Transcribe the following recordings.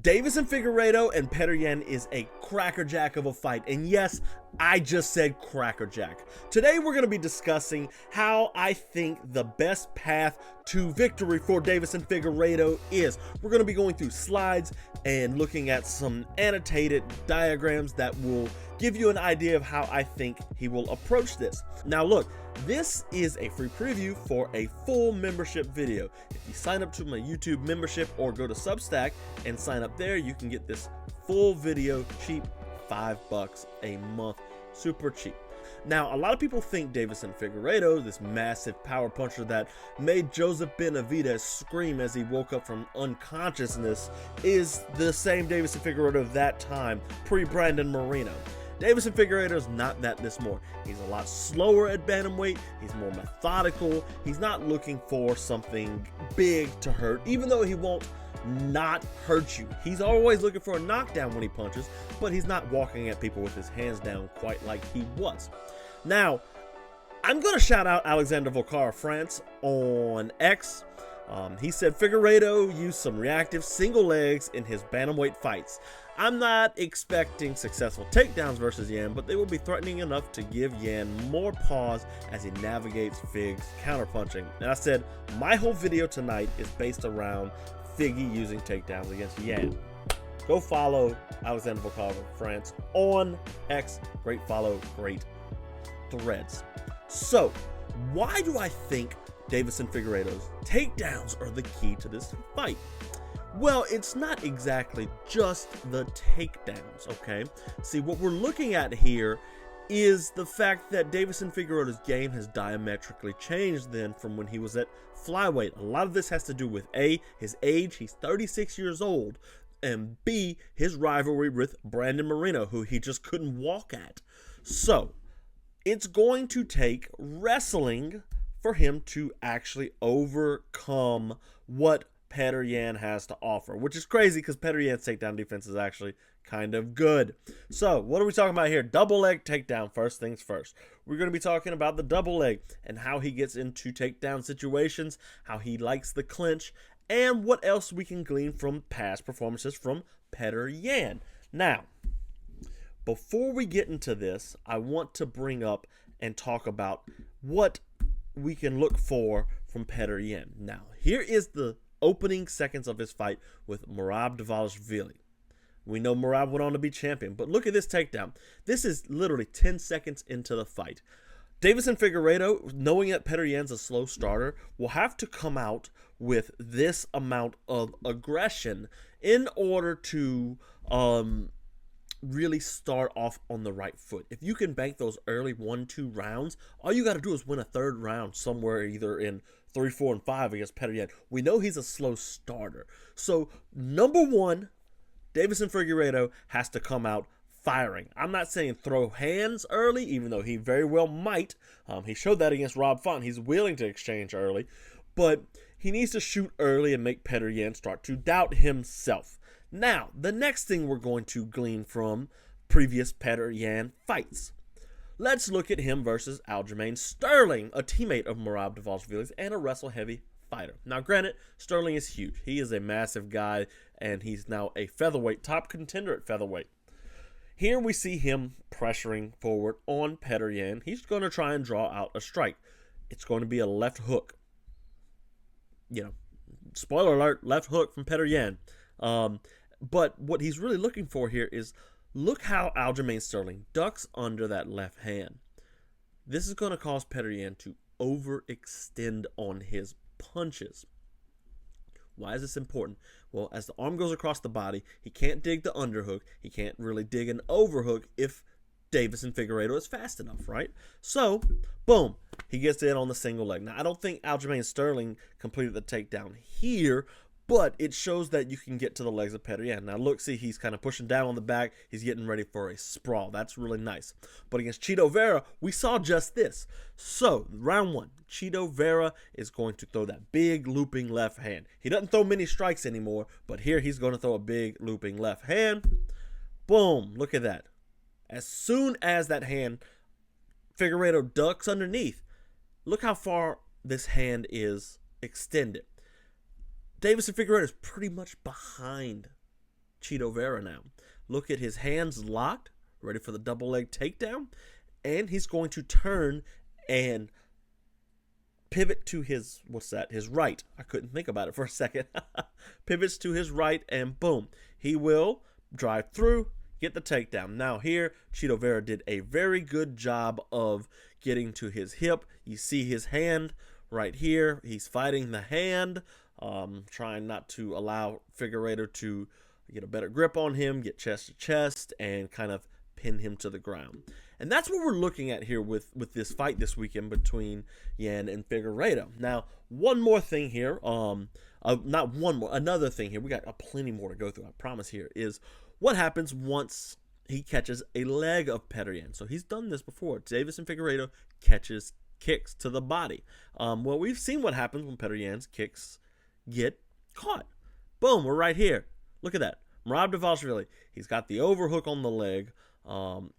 Deiveson Figueiredo and Petr Yan is a crackerjack of a fight. And yes, I just said crackerjack. Today we're going to be discussing how I think the best path to victory for Deiveson Figueiredo is. We're going to be going through slides and looking at some annotated diagrams that will give you an idea of how I think he will approach this. Now look, this is a free preview for a full membership video. If you sign up to my YouTube membership or go to Substack and sign up there, you can get this full video cheap, $5 a month, super cheap. Now, a lot of people think Deiveson Figueiredo, this massive power puncher that made Joseph Benavidez scream as he woke up from unconsciousness, is the same Deiveson Figueiredo of that time, pre-Brandon Moreno. Deiveson Figueiredo is not that this more. He's a lot slower at bantamweight. He's more methodical. He's not looking for something big to hurt, even though he won't not hurt you. He's always looking for a knockdown when he punches, but he's not walking at people with his hands down quite like he was. Now, I'm going to shout out Alexander Volkara France on X. He said Figueiredo used some reactive single legs in his bantamweight fights. I'm not expecting successful takedowns versus Yan, but they will be threatening enough to give Yan more pause as he navigates Fig's counterpunching. And I said my whole video tonight is based around Figgy using takedowns against Yan. Go follow Alexander Volkara France on X. Great follow, great threads. So, why do I think Deiveson Figueiredo's takedowns are the key to this fight? Well, it's not exactly just the takedowns, okay? See, what we're looking at here is the fact that Deiveson Figueiredo's game has diametrically changed then from when he was at flyweight. A lot of this has to do with A, his age, he's 36 years old, and B, his rivalry with Brandon Moreno, who he just couldn't walk at. So, it's going to take wrestling for him to actually overcome what Petr Yan has to offer, which is crazy because Petr Yan's takedown defense is actually kind of good. So, what are we talking about here? Double leg takedown, first things first. We're going to be talking about the double leg and how he gets into takedown situations, how he likes the clinch, and what else we can glean from past performances from Petr Yan. Now, before we get into this, I want to bring up and talk about what we can look for from Petr Yan. Now, here is the opening seconds of his fight with Merab Dvalishvili. We know Merab went on to be champion, but look at this takedown. This is literally 10 seconds into the fight. Deiveson Figueiredo, knowing that Petr Yan's a slow starter, will have to come out with this amount of aggression in order to really start off on the right foot. If you can bank those early 1-2 rounds, all you got to do is win a third round somewhere either in 3, 4, and 5 against Petr Yan. We know he's a slow starter. So, number one, Deiveson Figueiredo has to come out firing. I'm not saying throw hands early, even though he very well might. He showed that against Rob Font. He's willing to exchange early. But he needs to shoot early and make Petr Yan start to doubt himself. Now, the next thing we're going to glean from previous Petr Yan fights. Let's look at him versus Aljamain Sterling, a teammate of Merab Dvalishvili's and a wrestle-heavy fighter. Now, granted, Sterling is huge. He is a massive guy, and he's now a featherweight, top contender at featherweight. Here we see him pressuring forward on Petr Yan. He's going to try and draw out a strike. It's going to be a left hook. You know, spoiler alert, left hook from Petr Yan. But what he's really looking for here is, look how Aljamain Sterling ducks under that left hand. This is going to cause Petr Yan to overextend on his punches. Why is this important? Well, as the arm goes across the body, he can't dig the underhook. He can't really dig an overhook if Deiveson Figueiredo is fast enough, right? So, boom, he gets in on the single leg. Now, I don't think Aljamain Sterling completed the takedown here, but it shows that you can get to the legs of Petr Yan. Now look, see, he's kind of pushing down on the back. He's getting ready for a sprawl. That's really nice. But against Chito Vera, we saw just this. So, round one, Chito Vera is going to throw that big looping left hand. He doesn't throw many strikes anymore, but here he's going to throw a big looping left hand. Boom, look at that. As soon as that hand, Figueiredo ducks underneath. Look how far this hand is extended. Deiveson Figueiredo is pretty much behind Chito Vera now. Look at his hands locked, ready for the double leg takedown, and he's going to turn and pivot to his, his right. I couldn't think about it for a second. Pivots to his right, and boom, he will drive through, get the takedown. Now here, Chito Vera did a very good job of getting to his hip. You see his hand right here. He's fighting the hand, trying not to allow Figueiredo to get a better grip on him, get chest to chest, and kind of pin him to the ground. And that's what we're looking at here with this fight this weekend between Yan and Figueiredo. Now, one more thing here, another thing here, we got plenty more to go through, I promise here, is what happens once he catches a leg of Petr Yan. So he's done this before. Deiveson Figueiredo catches kicks to the body. Well, we've seen what happens when Petr Yan's kicks get caught. Boom, we're right here. Look at that. Merab Dvalishvili, he's got the overhook on the leg.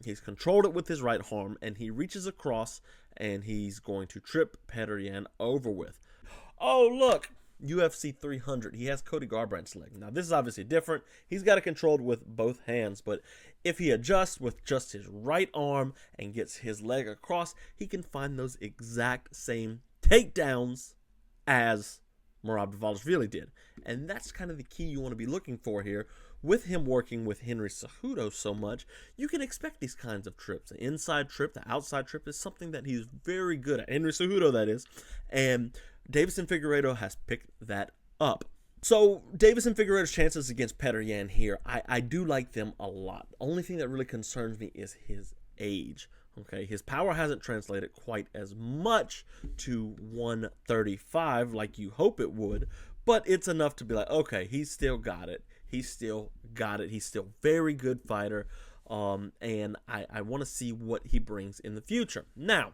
He's controlled it with his right arm, and he reaches across, and he's going to trip Petr Yan over with. Oh, look, UFC 300. He has Cody Garbrandt's leg. Now, this is obviously different. He's got it controlled with both hands, but if he adjusts with just his right arm and gets his leg across, he can find those exact same takedowns as Merab Dvalishvili did. And that's kind of the key you want to be looking for here. With him working with Henry Cejudo so much, you can expect these kinds of trips. The inside trip, the outside trip is something that he's very good at. Henry Cejudo, that is. And Deiveson Figueiredo has picked that up. So, Deiveson Figueiredo's chances against Petr Yan here, I do like them a lot. The only thing that really concerns me is his age. Okay, his power hasn't translated quite as much to 135 like you hope it would, but it's enough to be like, okay, he's still got it. He's still got it. He's still a very good fighter, and I want to see what he brings in the future. Now,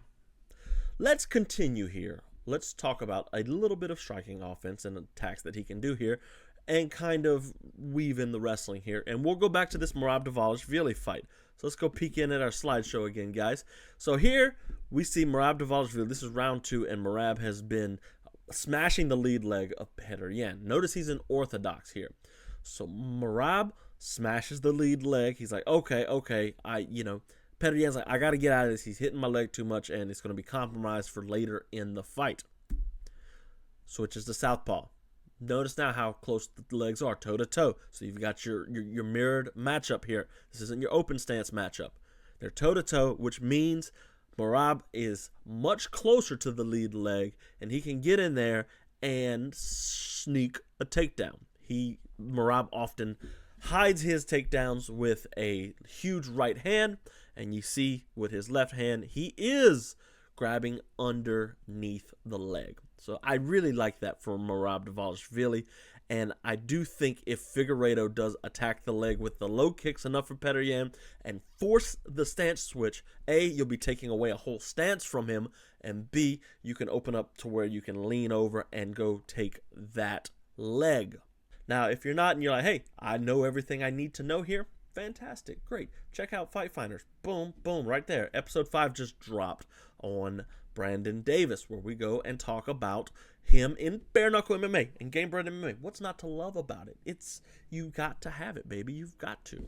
let's continue here. Let's talk about a little bit of striking offense and attacks that he can do here and kind of weave in the wrestling here. And we'll go back to this Merab Dvalishvili fight. So let's go peek in at our slideshow again, guys. So here we see Merab Dvalishvili. This is round 2, and Merab has been smashing the lead leg of Petr Yan. Notice he's an orthodox here. So Merab smashes the lead leg. He's like, okay, Petr Yan's like, I got to get out of this. He's hitting my leg too much, and it's going to be compromised for later in the fight. Switches to southpaw. Notice now how close the legs are, toe-to-toe. So you've got your mirrored matchup here. This isn't your open stance matchup. They're toe-to-toe, which means Merab is much closer to the lead leg, and he can get in there and sneak a takedown. Merab often hides his takedowns with a huge right hand, and you see with his left hand, he is grabbing underneath the leg. So I really like that for Merab Dvalishvili, and I do think if Figueiredo does attack the leg with the low kicks enough for Petr Yan and force the stance switch, A, you'll be taking away a whole stance from him, and B, you can open up to where you can lean over and go take that leg. Now, if you're not and you're like, hey, I know everything I need to know here, fantastic, great. Check out Fight Finders. Boom, boom, right there. Episode 5 just dropped on Brandon Davis, where we go and talk about him in bare knuckle MMA and game bred MMA. What's not to love about it? You got to have it, baby. You've got to.